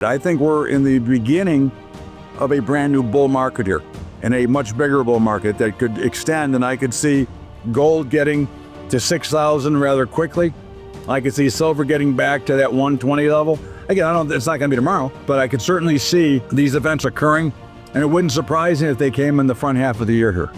I think we're in the beginning of a brand new bull market here, and a much bigger bull market that could extend, and I could see gold getting to 6,000 rather quickly. I could see silver getting back to that 120 level. Again, it's not going to be tomorrow, but I could certainly see these events occurring, and it wouldn't surprise me if they came in the front half of the year here.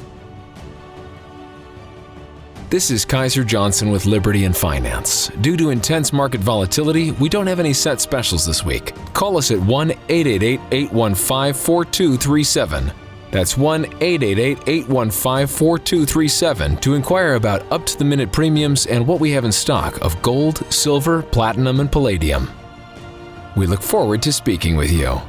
This is Kaiser Johnson with Liberty and Finance. Due to intense market volatility, we don't have any set specials this week. Call us at 1-888-815-4237. That's 1-888-815-4237 to inquire about up-to-the-minute premiums and what we have in stock of gold, silver, platinum, and palladium. We look forward to speaking with you.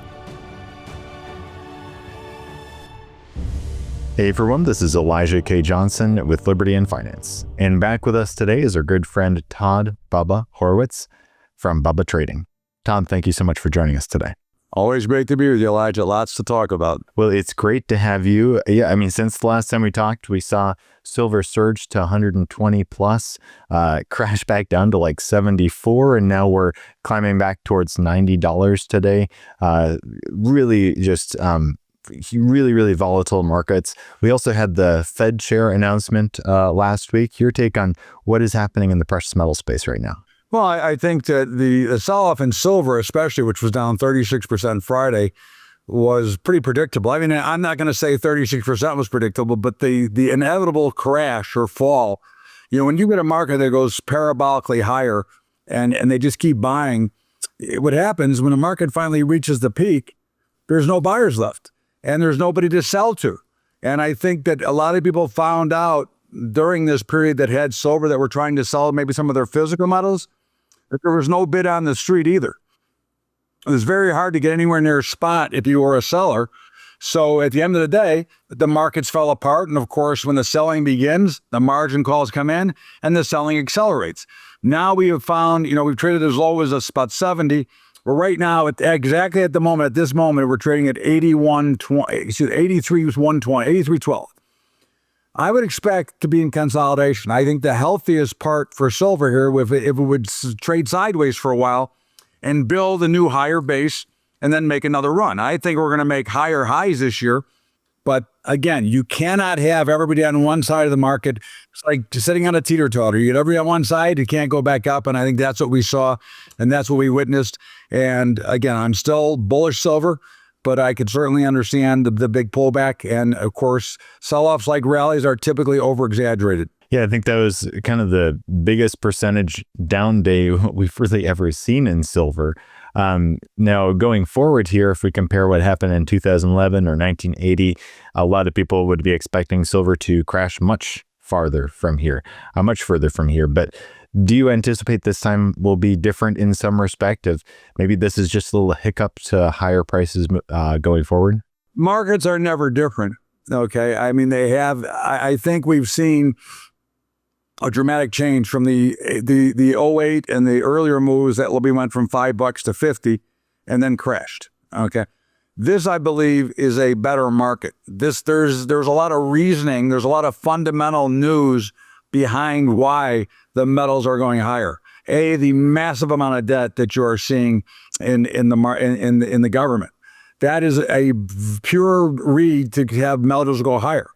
Hey everyone, this is Elijah K. Johnson with Liberty and Finance. And back with us today is our good friend Todd Bubba Horwitz from Bubba Trading. Todd, thank you so much for joining us today. Always great to be with you, Elijah. Lots to talk about. Well, it's great to have you. Yeah, I mean, since the last time we talked, we saw silver surge to 120 plus, crash back down to like 74, and now we're climbing back towards $90 today. Really just really volatile markets. We also had the Fed chair announcement last week. Your take on what is happening in the precious metal space right now? Well, I think that the sell-off in silver, especially, which was down 36% Friday, was pretty predictable. I mean, I'm not going to say 36% was predictable, but the inevitable crash or fall, when you get a market that goes parabolically higher and they just keep buying, what happens when the market finally reaches the peak, there's no buyers left. And there's nobody to sell to. And I think that a lot of people found out during this period that had silver that were trying to sell maybe some of their physical metals, that there was no bid on the street either. It was very hard to get anywhere near a spot if you were a seller. So at the end of the day, the markets fell apart. And of course, when the selling begins, the margin calls come in and the selling accelerates. Now we have found, we've traded as low as about 70. Well, right now, at this moment, we're trading at 83.12. I would expect to be in consolidation. I think the healthiest part for silver here, if it would trade sideways for a while and build a new higher base and then make another run. I think we're going to make higher highs this year. But again, you cannot have everybody on one side of the market. It's like just sitting on a teeter-totter. You get everybody on one side, you can't go back up. And I think that's what we saw, and that's what we witnessed. And again, I'm still bullish silver, but I could certainly understand the big pullback. And of course, sell-offs like rallies are typically over-exaggerated. Yeah, I think that was kind of the biggest percentage down day we've really ever seen in silver. Now, going forward here, if we compare what happened in 2011 or 1980, a lot of people would be expecting silver to crash much further from here. But do you anticipate this time will be different in some respect of maybe this is just a little hiccup to higher prices going forward? Markets are never different. Okay. I mean, I think we've seen a dramatic change from the 08 and the earlier moves that went from $5 to 50 and then crashed. Okay. This, I believe, is a better market. There's a lot of reasoning. There's a lot of fundamental news behind why the metals are going higher. The massive amount of debt that you are seeing in the government. That is a pure read to have metals go higher.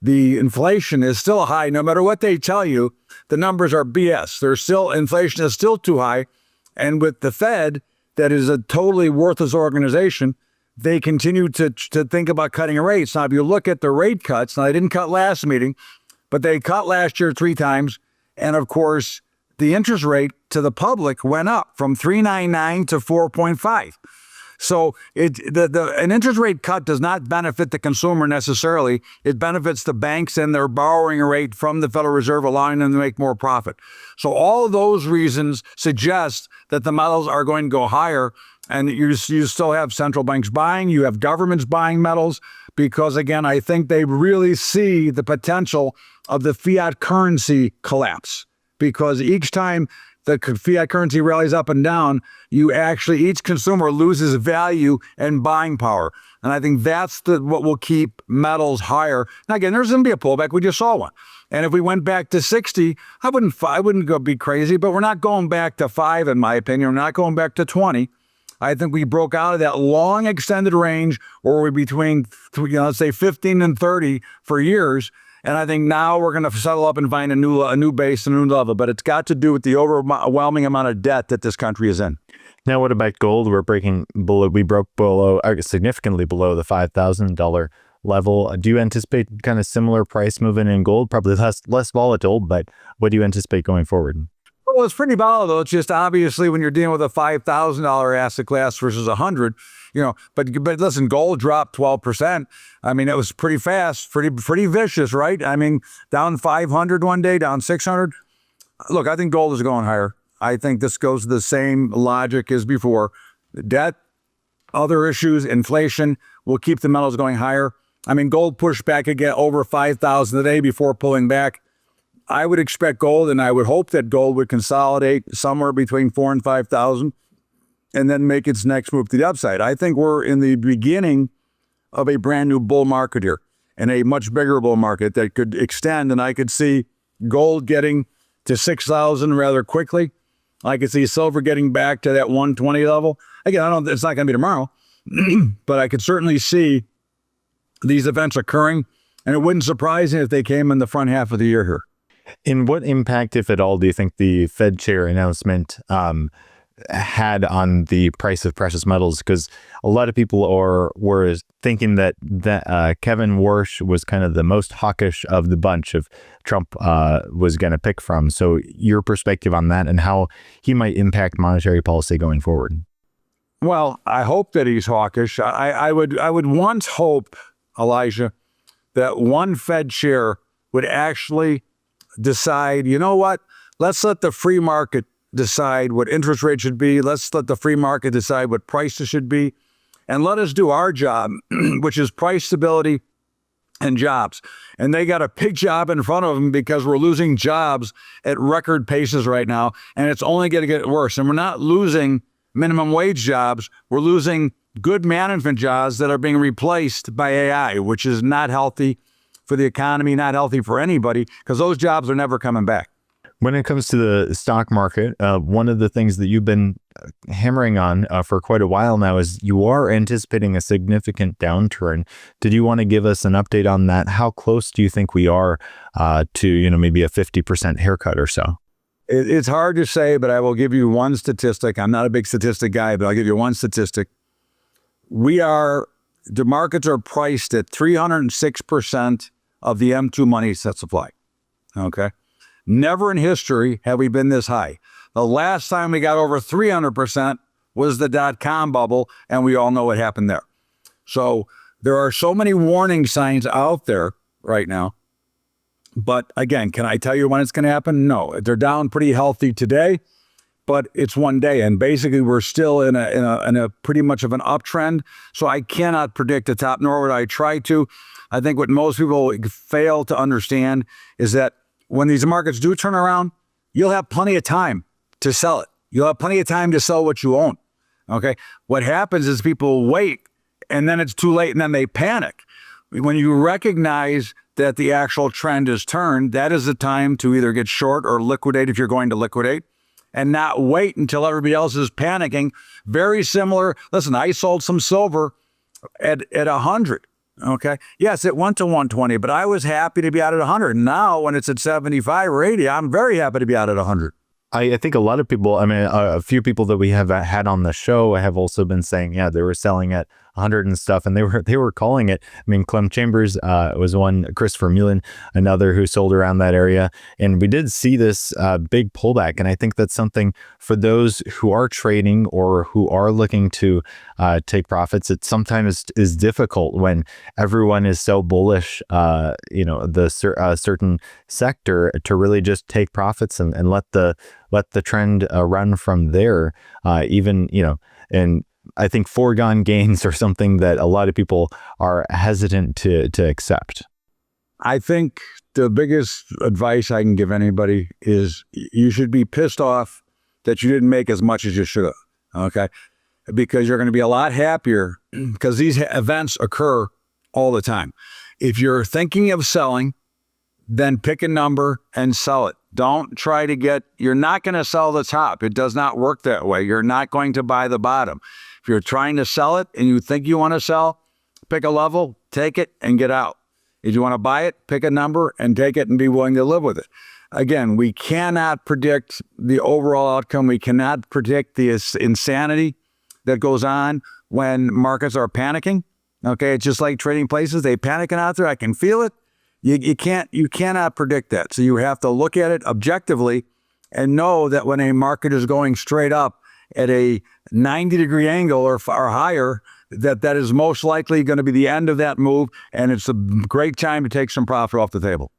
The inflation is still high. No matter what they tell you, the numbers are BS. Inflation is still too high. And with the Fed, that is a totally worthless organization, they continue to think about cutting rates. Now, if you look at the rate cuts, now they didn't cut last meeting, but they cut last year 3 times. And of course, the interest rate to the public went up from 3.99 to 4.5. So an interest rate cut does not benefit the consumer necessarily. It benefits the banks and their borrowing rate from the Federal Reserve, allowing them to make more profit. So all of those reasons suggest that the metals are going to go higher. And you still have central banks buying, you have governments buying metals, because again, I think they really see the potential of the fiat currency collapse. Because each time the fiat currency rallies up and down, each consumer loses value and buying power. And I think that's what will keep metals higher. Now again, there's going to be a pullback. We just saw one. And if we went back to 60, I wouldn't go be crazy, but we're not going back to 5, in my opinion. We're not going back to 20. I think we broke out of that long extended range where we're between, let's say 15 and 30 for years. And I think now we're going to settle up and find a new base, a new level. But it's got to do with the overwhelming amount of debt that this country is in. Now, what about gold? We broke below, significantly below the $5,000 level. Do you anticipate kind of similar price movement in gold? Probably less volatile, but what do you anticipate going forward? Well, it's pretty volatile. It's just obviously when you're dealing with a $5,000 asset class versus 100, but listen, gold dropped 12%. I mean, it was pretty fast, pretty vicious, right? I mean, down 500 one day, down 600. Look, I think gold is going higher. I think this goes to the same logic as before. Debt, other issues, inflation will keep the metals going higher. I mean, gold pushed back again over 5,000 a day before pulling back. I would expect gold, and I would hope that gold would consolidate somewhere between 4,000 and 5,000 and then make its next move to the upside. I think we're in the beginning of a brand new bull market here, and a much bigger bull market that could extend, and I could see gold getting to 6,000 rather quickly. I could see silver getting back to that 120 level. Again, it's not going to be tomorrow, but I could certainly see these events occurring, and it wouldn't surprise me if they came in the front half of the year here. And what impact, if at all, do you think the Fed chair announcement had on the price of precious metals? Because a lot of people were thinking that Kevin Warsh was kind of the most hawkish of the bunch of Trump was going to pick from. So your perspective on that and how he might impact monetary policy going forward? Well, I hope that he's hawkish. I would once hope, Elijah, that one Fed chair would actually decide, you know what, let's let the free market decide what interest rates should be. Let's let the free market decide what prices should be. And let us do our job, which is price stability and jobs. And they got a big job in front of them because we're losing jobs at record paces right now. And it's only going to get worse. And we're not losing minimum wage jobs. We're losing good management jobs that are being replaced by AI, which is not healthy for the economy, not healthy for anybody, because those jobs are never coming back. When it comes to the stock market, one of the things that you've been hammering on for quite a while now is you are anticipating a significant downturn. Did you want to give us an update on that? How close do you think we are to, maybe a 50% haircut or so? It's hard to say, but I will give you one statistic. I'm not a big statistic guy, but I'll give you one statistic. The markets are priced at 306% of the M2 money set supply. Okay. Never in history have we been this high. The last time we got over 300% was the dot-com bubble, and we all know what happened there. So there are so many warning signs out there right now. But again, can I tell you when it's going to happen? No. They're down pretty healthy today, but it's one day. And basically, we're still in a pretty much of an uptrend. So I cannot predict the top, nor would I try to. I think what most people fail to understand is that when these markets do turn around, you'll have plenty of time to sell it. You'll have plenty of time to sell what you own. Okay. What happens is people wait and then it's too late and then they panic. When you recognize that the actual trend is turned, that is the time to either get short or liquidate if you're going to liquidate and not wait until everybody else is panicking. Very similar. Listen, I sold some silver at 100. Okay. Yes, it went to 120, but I was happy to be out at 100. Now, when it's at 75 or 80, I'm very happy to be out at 100. I think a lot of people, a few people that we have had on the show have also been saying, yeah, they were selling at 100 and stuff, and they were calling it. Clem Chambers was one, Christopher Mullen, another who sold around that area, and we did see this big pullback. And I think that's something for those who are trading or who are looking to take profits. It sometimes is difficult when everyone is so bullish, certain sector, to really just take profits and let the trend run from there. And I think foregone gains are something that a lot of people are hesitant to accept. I think the biggest advice I can give anybody is you should be pissed off that you didn't make as much as you should have. Okay. Because you're going to be a lot happier because these events occur all the time. If you're thinking of selling, then pick a number and sell it. Don't try to you're not going to sell the top. It does not work that way. You're not going to buy the bottom. If you're trying to sell it and you think you want to sell, pick a level, take it, and get out. If you want to buy it, pick a number and take it and be willing to live with it. Again, we cannot predict the overall outcome. We cannot predict the insanity that goes on when markets are panicking. Okay, it's just like trading places. They panicking out there. I can feel it. You cannot predict that. So you have to look at it objectively and know that when a market is going straight up at a 90-degree angle or higher, that is most likely going to be the end of that move, and it's a great time to take some profit off the table.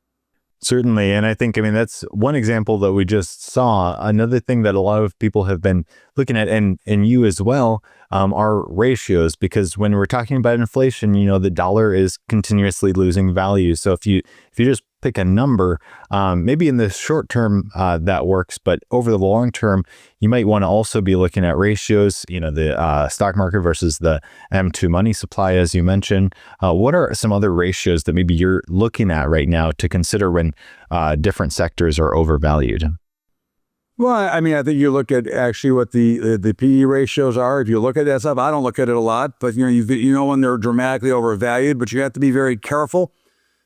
Certainly. And I think, that's one example that we just saw. Another thing that a lot of people have been looking at, and you as well, are ratios, because when we're talking about inflation, the dollar is continuously losing value. So if you just pick a number, maybe in the short term that works, but over the long term, you might want to also be looking at ratios, the stock market versus the M2 money supply, as you mentioned. What are some other ratios that maybe you're looking at right now to consider when different sectors are overvalued? Well, I think you look at actually what the PE ratios are. If you look at that stuff, I don't look at it a lot, but you know when they're dramatically overvalued, but you have to be very careful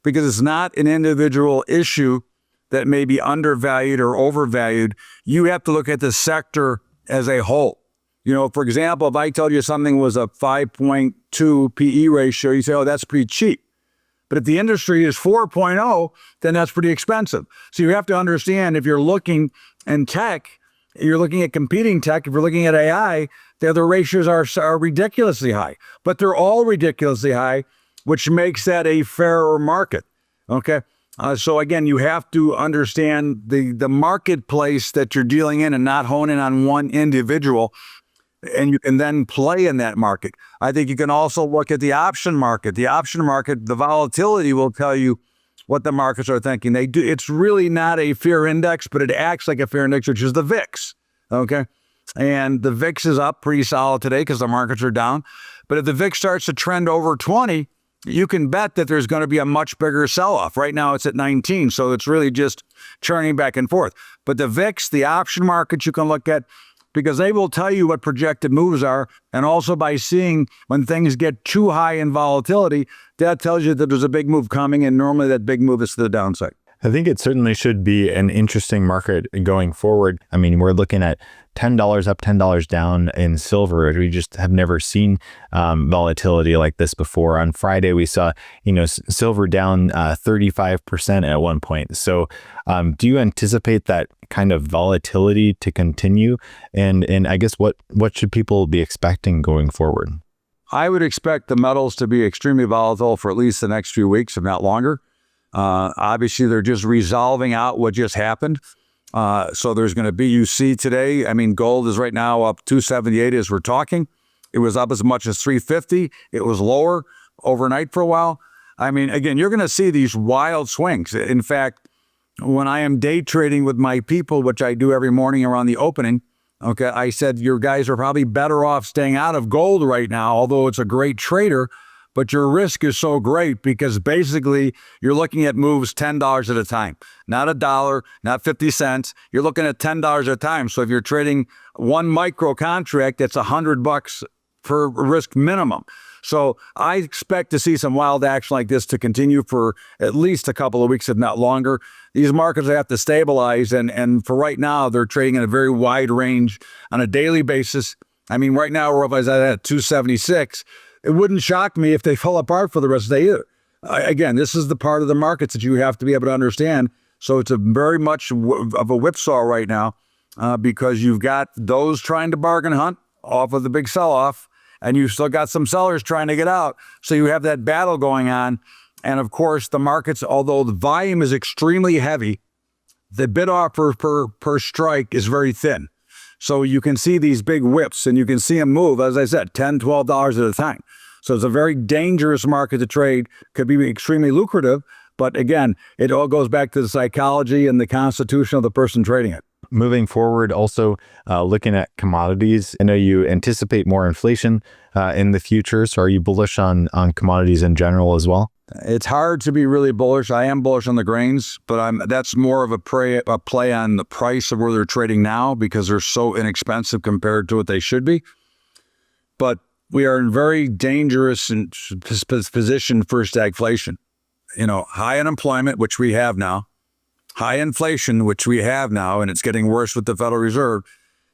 because it's not an individual issue that may be undervalued or overvalued. You have to look at the sector as a whole. For example, if I told you something was a 5.2 PE ratio, you say, oh, that's pretty cheap. But if the industry is 4.0, then that's pretty expensive. So you have to understand, if you're looking in tech, you're looking at competing tech, if you're looking at AI, the other ratios are ridiculously high. But they're all ridiculously high, which makes that a fairer market. Okay? So again, you have to understand the marketplace that you're dealing in and not hone in on one individual. And you can then play in that market. I think you can also look at the option market. The option market, the volatility will tell you what the markets are thinking. It's really not a fear index, but it acts like a fear index, which is the VIX. Okay. And the VIX is up pretty solid today because the markets are down. But if the VIX starts to trend over 20, you can bet that there's going to be a much bigger sell-off. Right now it's at 19, so it's really just churning back and forth. But the VIX, the option market, you can look at, because they will tell you what projected moves are. And also by seeing when things get too high in volatility, that tells you that there's a big move coming. And normally that big move is to the downside. I think it certainly should be an interesting market going forward. We're looking at $10 up, $10 down in silver. We just have never seen volatility like this before. On Friday, we saw, silver down 35% at one point. So do you anticipate that kind of volatility to continue? And I guess what should people be expecting going forward? I would expect the metals to be extremely volatile for at least the next few weeks, if not longer. Obviously, they're just resolving out what just happened. So there's going to be, you see today, gold is right now up 278 as we're talking. It was up as much as 350. It was lower overnight for a while. Again, you're going to see these wild swings. In fact, when I am day trading with my people, which I do every morning around the opening, okay, I said, your guys are probably better off staying out of gold right now, although it's a great trader. But your risk is so great because basically you're looking at moves $10 at a time, not $1, not 50 cents. You're looking at $10 at a time. So if you're trading one micro contract, that's $100 per risk minimum. So I expect to see some wild action like this to continue for at least a couple of weeks, if not longer. These markets have to stabilize. And for right now, they're trading in a very wide range on a daily basis. Right now we're up at 276. It wouldn't shock me if they fell apart for the rest of the day either. Again, this is the part of the markets that you have to be able to understand. So it's a very much of a whipsaw right now because you've got those trying to bargain hunt off of the big sell-off, and you've still got some sellers trying to get out. So you have that battle going on. And of course, the markets, although the volume is extremely heavy, the bid offer per strike is very thin. So you can see these big whips and you can see them move, as I said, $10, $12 at a time. So it's a very dangerous market to trade, could be extremely lucrative. But again, it all goes back to the psychology and the constitution of the person trading it. Moving forward, also looking at commodities, I know you anticipate more inflation in the future. So are you bullish on commodities in general as well? It's hard to be really bullish. I am bullish on the grains, but that's more of a play on the price of where they're trading now because they're so inexpensive compared to what they should be. But we are in very dangerous position for stagflation. High unemployment, which we have now, high inflation, which we have now, and it's getting worse with the Federal Reserve.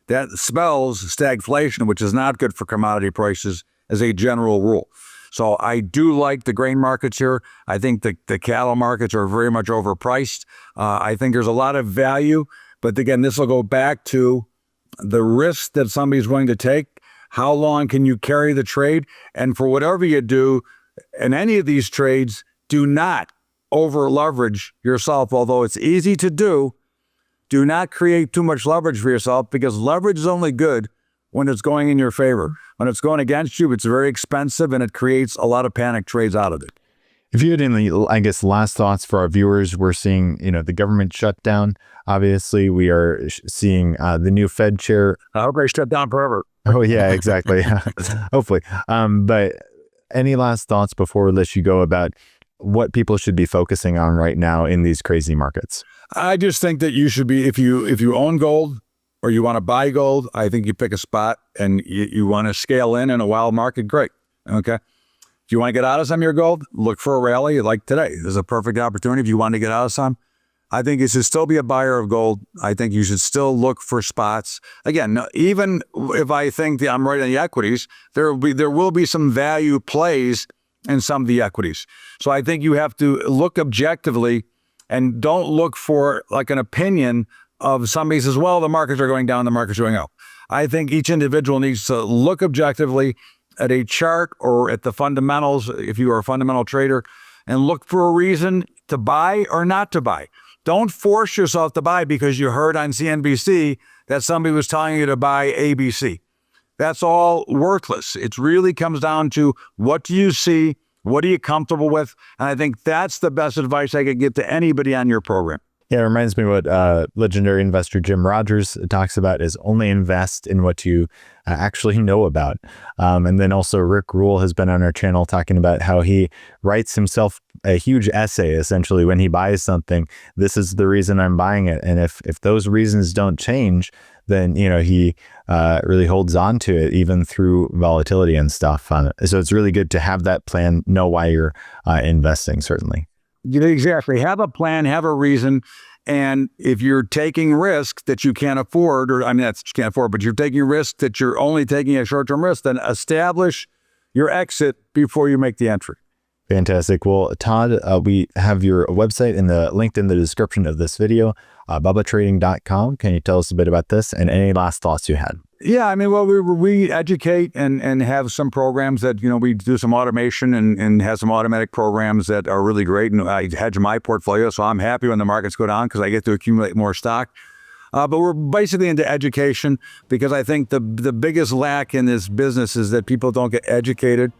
That spells stagflation, which is not good for commodity prices as a general rule. So I do like the grain markets here. I think the cattle markets are very much overpriced. I think there's a lot of value, but again, this will go back to the risk that somebody's willing to take. How long can you carry the trade? And for whatever you do in any of these trades, do not over leverage yourself. Although it's easy to do not create too much leverage for yourself because leverage is only good when it's going in your favor. When it's going against you, it's very expensive and it creates a lot of panic trades out of it. If you had any, last thoughts for our viewers, we're seeing, the government shutdown. Obviously, we are seeing the new Fed chair. I hope they shut down forever. Oh, yeah, exactly. Hopefully. But any last thoughts before we let you go about what people should be focusing on right now in these crazy markets? I just think that you should be, if you own gold or you want to buy gold, I think you pick a spot and you want to scale in a wild market, great. Okay. If you want to get out of some of your gold, look for a rally like today. This is a perfect opportunity. If you want to get out of some, I think you should still be a buyer of gold. I think you should still look for spots. Again, even if I think that I'm right on the equities, there will be some value plays in some of the equities. So I think you have to look objectively and don't look for like an opinion of somebody says, well, the markets are going down, the markets are going up. I think each individual needs to look objectively at a chart or at the fundamentals, if you are a fundamental trader, and look for a reason to buy or not to buy. Don't force yourself to buy because you heard on CNBC that somebody was telling you to buy ABC. That's all worthless. It really comes down to what do you see, what are you comfortable with? And I think that's the best advice I could give to anybody on your program. Yeah, it reminds me what legendary investor Jim Rogers talks about is only invest in what you actually know about. And then also Rick Rule has been on our channel talking about how he writes himself a huge essay, essentially, when he buys something. This is the reason I'm buying it. And if those reasons don't change, then, he really holds on to it even through volatility and stuff. So it's really good to have that plan, know why you're investing, certainly. Exactly. Have a plan, have a reason. And if you're taking risk that you can't afford, that's you can't afford, but you're taking risk that you're only taking a short-term risk, then establish your exit before you make the entry. Fantastic. Well, Todd, we have your website linked in the description of this video, bubbatrading.com. Can you tell us a bit about this and any last thoughts you had? Yeah, we educate and have some programs that, we do some automation and have some automatic programs that are really great. And I hedge my portfolio, so I'm happy when the markets go down because I get to accumulate more stock. But we're basically into education because I think the biggest lack in this business is that people don't get educated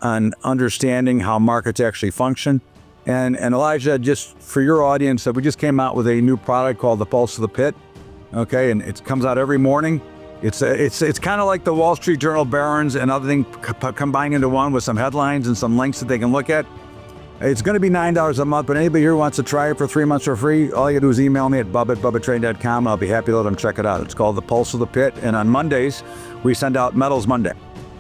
on understanding how markets actually function. And Elijah, just for your audience, we just came out with a new product called the Pulse of the Pit. Okay, and it comes out every morning. It's kind of like the Wall Street Journal Barron's and other things combined into one with some headlines and some links that they can look at. It's going to be $9 a month, but anybody here who wants to try it for 3 months for free, all you got to do is email me at bubba@bubbatrading.com. I'll be happy to let them check it out. It's called the Pulse of the Pit, and on Mondays, we send out Metals Monday.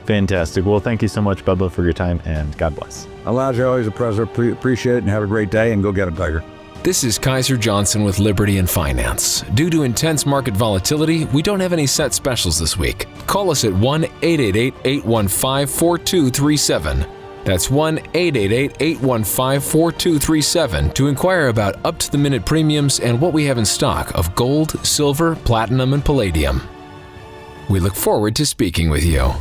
Fantastic. Well, thank you so much, Bubba, for your time, and God bless. Elijah, always a pleasure. Appreciate it, and have a great day, and go get it, Tiger. This is Kaiser Johnson with Liberty and Finance. Due to intense market volatility, we don't have any set specials this week. Call us at 1-888-815-4237. That's 1-888-815-4237 to inquire about up-to-the-minute premiums and what we have in stock of gold, silver, platinum, and palladium. We look forward to speaking with you.